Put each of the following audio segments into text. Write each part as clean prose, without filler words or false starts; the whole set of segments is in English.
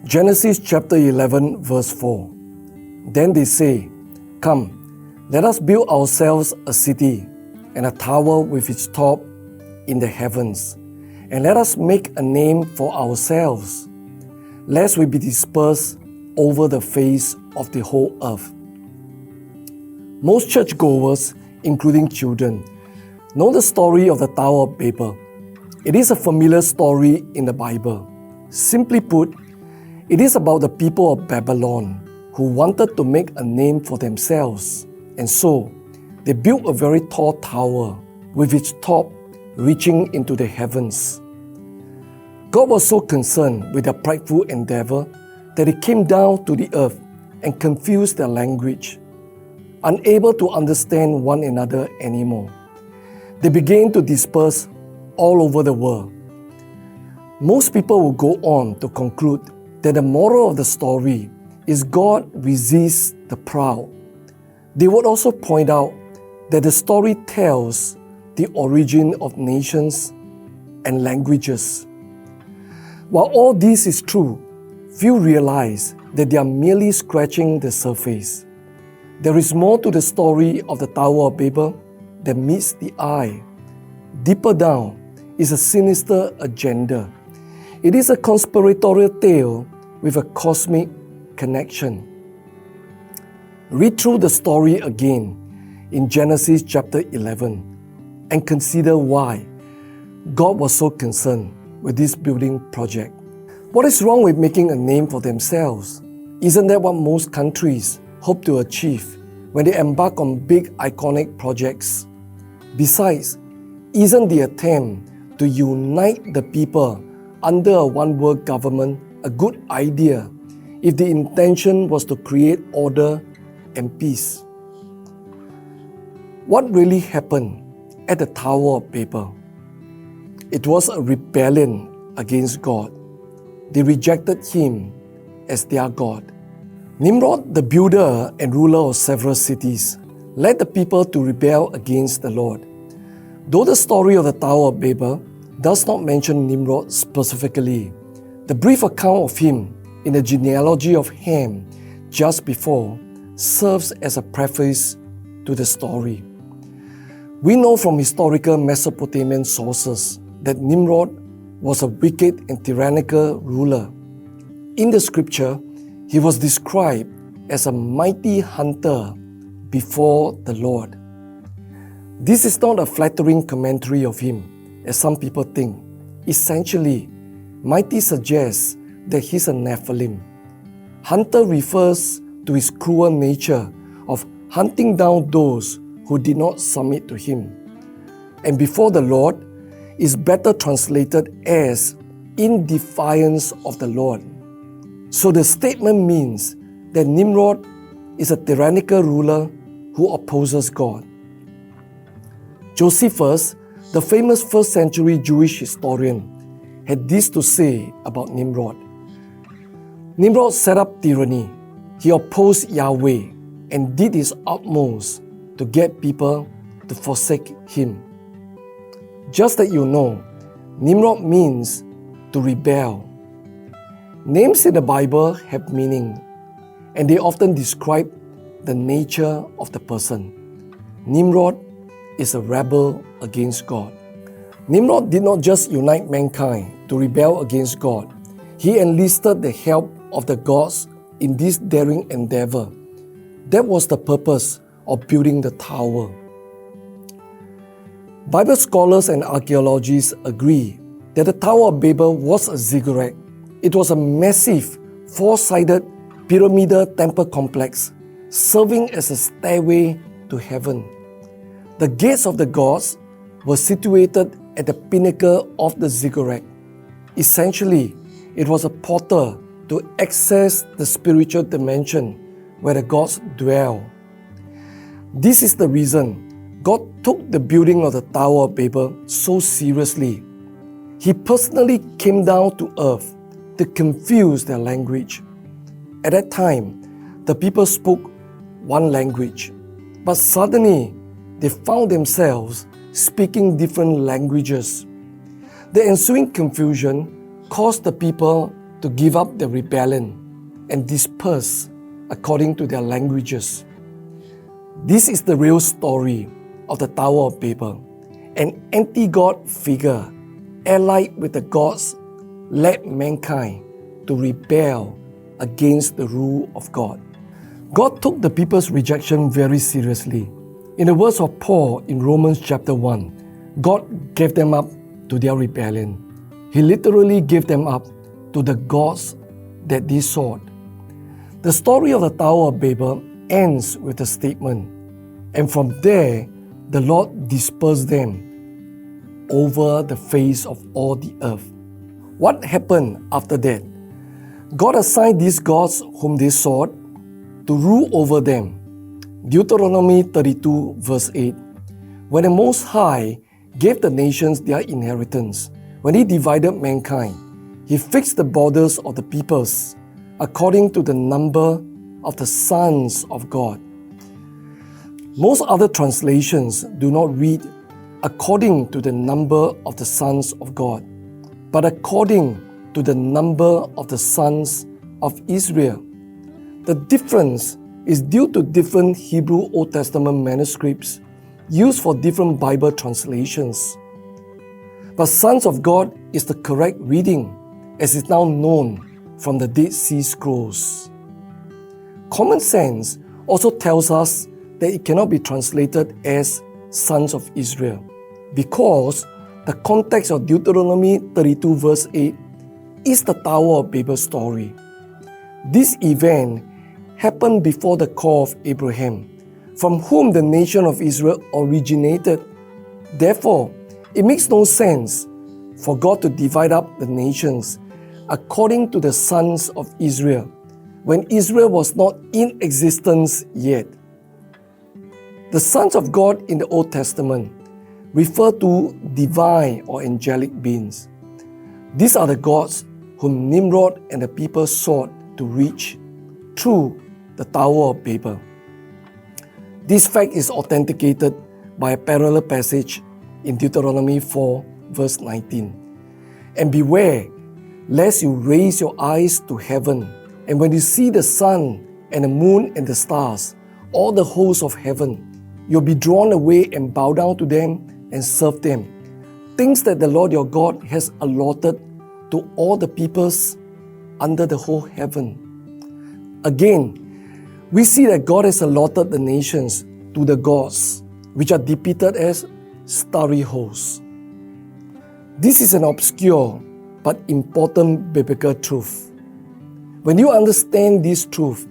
Genesis chapter 11 verse 4. Then they say, "Come, let us build ourselves a city and a tower with its top in the heavens, and let us make a name for ourselves, lest we be dispersed over the face of the whole earth." Most churchgoers, including children, know the story of the Tower of Babel. It is a familiar story in the Bible. Simply put, it is about the people of Babylon who wanted to make a name for themselves, and so they built a very tall tower with its top reaching into the heavens. God was so concerned with their prideful endeavor that He came down to the earth and confused their language. Unable to understand one another anymore, they began to disperse all over the world. Most people will go on to conclude that the moral of the story is God resists the proud. They would also point out that the story tells the origin of nations and languages. While all this is true, few realize that they are merely scratching the surface. There is more to the story of the Tower of Babel than meets the eye. Deeper down is a sinister agenda. It is a conspiratorial tale with a cosmic connection. Read through the story again in Genesis chapter 11 and consider why God was so concerned with this building project. What is wrong with making a name for themselves? Isn't that what most countries hope to achieve when they embark on big iconic projects? Besides, isn't the attempt to unite the people under a one-world government a good idea if the intention was to create order and peace? What really happened at the Tower of Babel? It was a rebellion against God. They rejected Him as their God. Nimrod, the builder and ruler of several cities, led the people to rebel against the Lord. Though the story of the Tower of Babel does not mention Nimrod specifically, the brief account of him in the genealogy of Ham just before serves as a preface to the story. We know from historical Mesopotamian sources that Nimrod was a wicked and tyrannical ruler. In the scripture, he was described as a mighty hunter before the Lord. This is not a flattering commentary of him, as some people think. Essentially, mighty suggests that he's a Nephilim. Hunter refers to his cruel nature of hunting down those who did not submit to him. And before the Lord is better translated as in defiance of the Lord. So the statement means that Nimrod is a tyrannical ruler who opposes God. Josephus, the famous first century Jewish historian, had this to say about Nimrod. Nimrod set up tyranny. He opposed Yahweh and did his utmost to get people to forsake him. Just that you know, Nimrod means to rebel. Names in the Bible have meaning, and they often describe the nature of the person. Nimrod is a rebel against God. Nimrod did not just unite mankind to rebel against God. He enlisted the help of the gods in this daring endeavor. That was the purpose of building the tower. Bible scholars and archaeologists agree that the Tower of Babel was a ziggurat. It was a massive, four-sided pyramidal temple complex serving as a stairway to heaven. The gates of the gods were situated at the pinnacle of the ziggurat. Essentially, it was a portal to access the spiritual dimension where the gods dwell. This is the reason God took the building of the Tower of Babel so seriously. He personally came down to earth to confuse their language. At that time, the people spoke one language, but suddenly they found themselves speaking different languages. The ensuing confusion caused the people to give up their rebellion and disperse according to their languages. This is the real story of the Tower of Babel. An anti-God figure allied with the gods led mankind to rebel against the rule of God. God took the people's rejection very seriously. In the words of Paul in Romans chapter 1, God gave them up to their rebellion. He literally gave them up to the gods that they sought. The story of the Tower of Babel ends with a statement, and from there the Lord dispersed them over the face of all the earth. What happened after that? God assigned these gods whom they sought to rule over them. Deuteronomy 32 verse 8. When the Most High gave the nations their inheritance, when He divided mankind, He fixed the borders of the peoples according to the number of the sons of God. Most other translations do not read according to the number of the sons of God, but according to the number of the sons of Israel. The difference is due to different Hebrew Old Testament manuscripts used for different Bible translations. But sons of God is the correct reading, as is now known from the Dead Sea Scrolls. Common sense also tells us that it cannot be translated as sons of Israel, because the context of Deuteronomy 32 verse 8 is the Tower of Babel story. This event happened before the call of Abraham, from whom the nation of Israel originated. Therefore, it makes no sense for God to divide up the nations according to the sons of Israel, when Israel was not in existence yet. The sons of God in the Old Testament refer to divine or angelic beings. These are the gods whom Nimrod and the people sought to reach through the Tower of Babel. This fact is authenticated by a parallel passage in Deuteronomy 4 verse 19. And beware, lest you raise your eyes to heaven, and when you see the sun and the moon and the stars, all the hosts of heaven, you'll be drawn away and bow down to them and serve them, things that the Lord your God has allotted to all the peoples under the whole heaven. Again, we see that God has allotted the nations to the gods, which are depicted as starry hosts. This is an obscure but important biblical truth. When you understand this truth,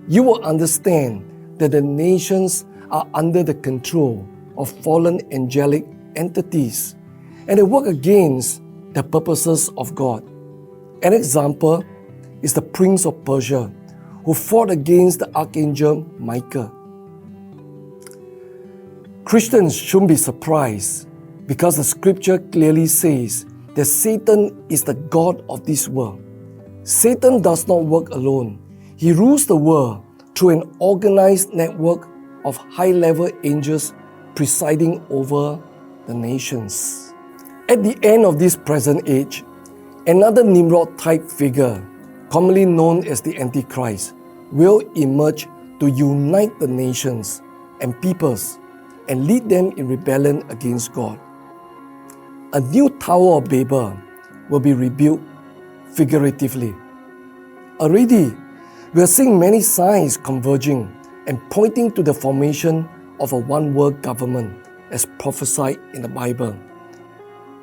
you will understand that the nations are under the control of fallen angelic entities, and they work against the purposes of God. An example is the prince of Persia, who fought against the archangel Michael. Christians shouldn't be surprised, because the scripture clearly says that Satan is the god of this world. Satan does not work alone. He rules the world through an organized network of high-level angels presiding over the nations. At the end of this present age, another Nimrod-type figure, commonly known as the Antichrist, will emerge to unite the nations and peoples and lead them in rebellion against God. A new Tower of Babel will be rebuilt figuratively. Already, we are seeing many signs converging and pointing to the formation of a one-world government as prophesied in the Bible.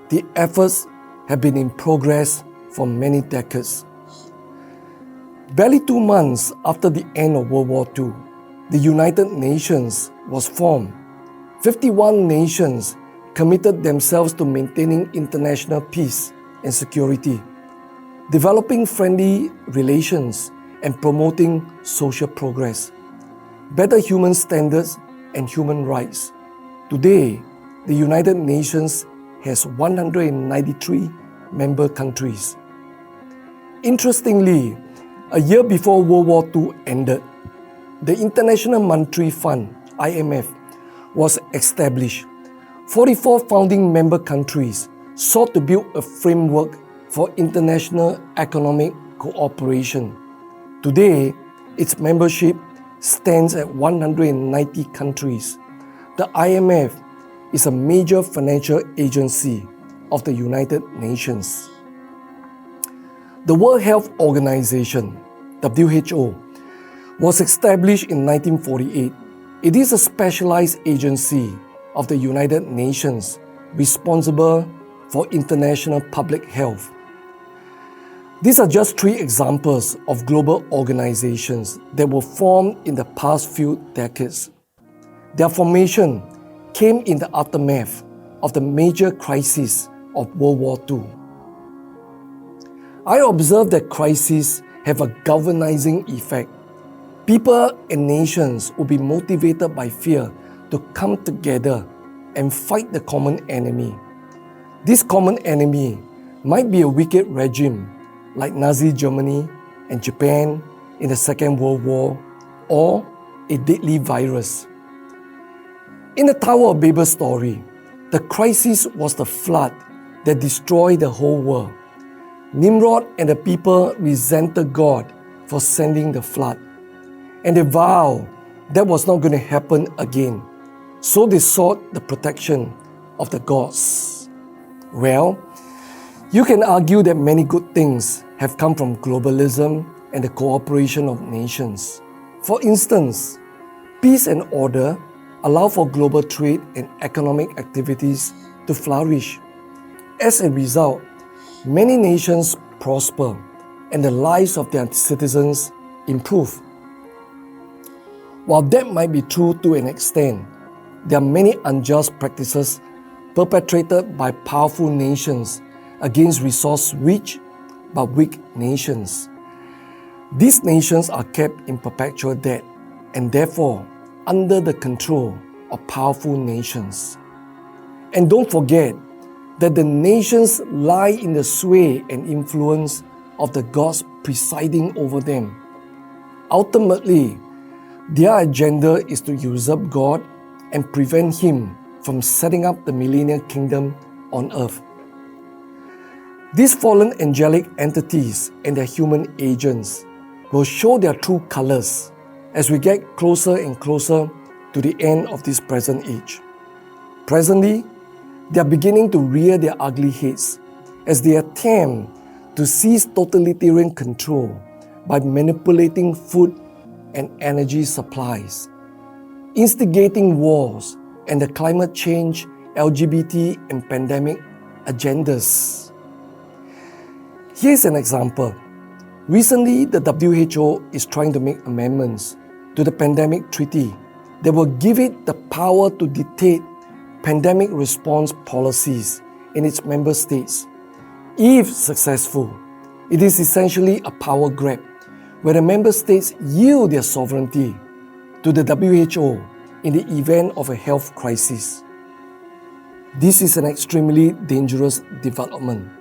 The efforts have been in progress for many decades. Barely 2 months after the end of World War II, the United Nations was formed. 51 nations committed themselves to maintaining international peace and security, developing friendly relations, and promoting social progress, better human standards, and human rights. Today, the United Nations has 193 member countries. Interestingly, a year before World War II ended, the International Monetary Fund, IMF, was established. 44 founding member countries sought to build a framework for international economic cooperation. Today, its membership stands at 190 countries. The IMF is a major financial agency of the United Nations. The World Health Organization, WHO, was established in 1948. It is a specialized agency of the United Nations responsible for international public health. These are just 3 examples of global organizations that were formed in the past few decades. Their formation came in the aftermath of the major crisis of World War II. I observe that crises have a galvanizing effect. People and nations will be motivated by fear to come together and fight the common enemy. This common enemy might be a wicked regime like Nazi Germany and Japan in the Second World War, or a deadly virus. In the Tower of Babel story, the crisis was the flood that destroyed the whole world. Nimrod and the people resented God for sending the flood, and they vowed that was not going to happen again. So they sought the protection of the gods. Well, you can argue that many good things have come from globalism and the cooperation of nations. For instance, peace and order allow for global trade and economic activities to flourish. As a result, many nations prosper and the lives of their citizens improve. While that might be true to an extent, there are many unjust practices perpetrated by powerful nations against resource-rich but weak nations. These nations are kept in perpetual debt and therefore under the control of powerful nations. And don't forget that the nations lie in the sway and influence of the gods presiding over them. Ultimately, their agenda is to usurp God and prevent Him from setting up the millennial kingdom on earth. These fallen angelic entities and their human agents will show their true colors as we get closer and closer to the end of this present age. Presently, they are beginning to rear their ugly heads as they attempt to seize totalitarian control by manipulating food and energy supplies, instigating wars and the climate change, LGBT and pandemic agendas. Here's an example. Recently, the WHO is trying to make amendments to the pandemic treaty that will give it the power to dictate pandemic response policies in its member states. If successful, it is essentially a power grab where the member states yield their sovereignty to the WHO in the event of a health crisis. This is an extremely dangerous development.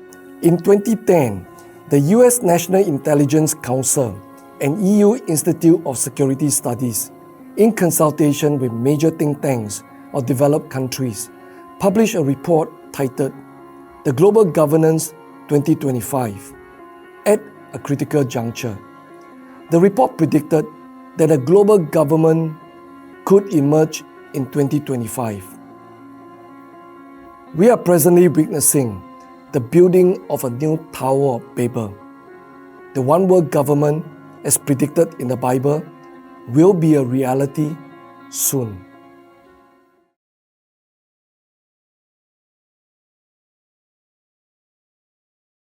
In 2010, the US National Intelligence Council and EU Institute of Security Studies, in consultation with major think tanks of developed countries, published a report titled The Global Governance 2025 at a Critical Juncture. The report predicted that a global government could emerge in 2025. We are presently witnessing the building of a new Tower of Babel. The one world government, as predicted in the Bible, will be a reality soon.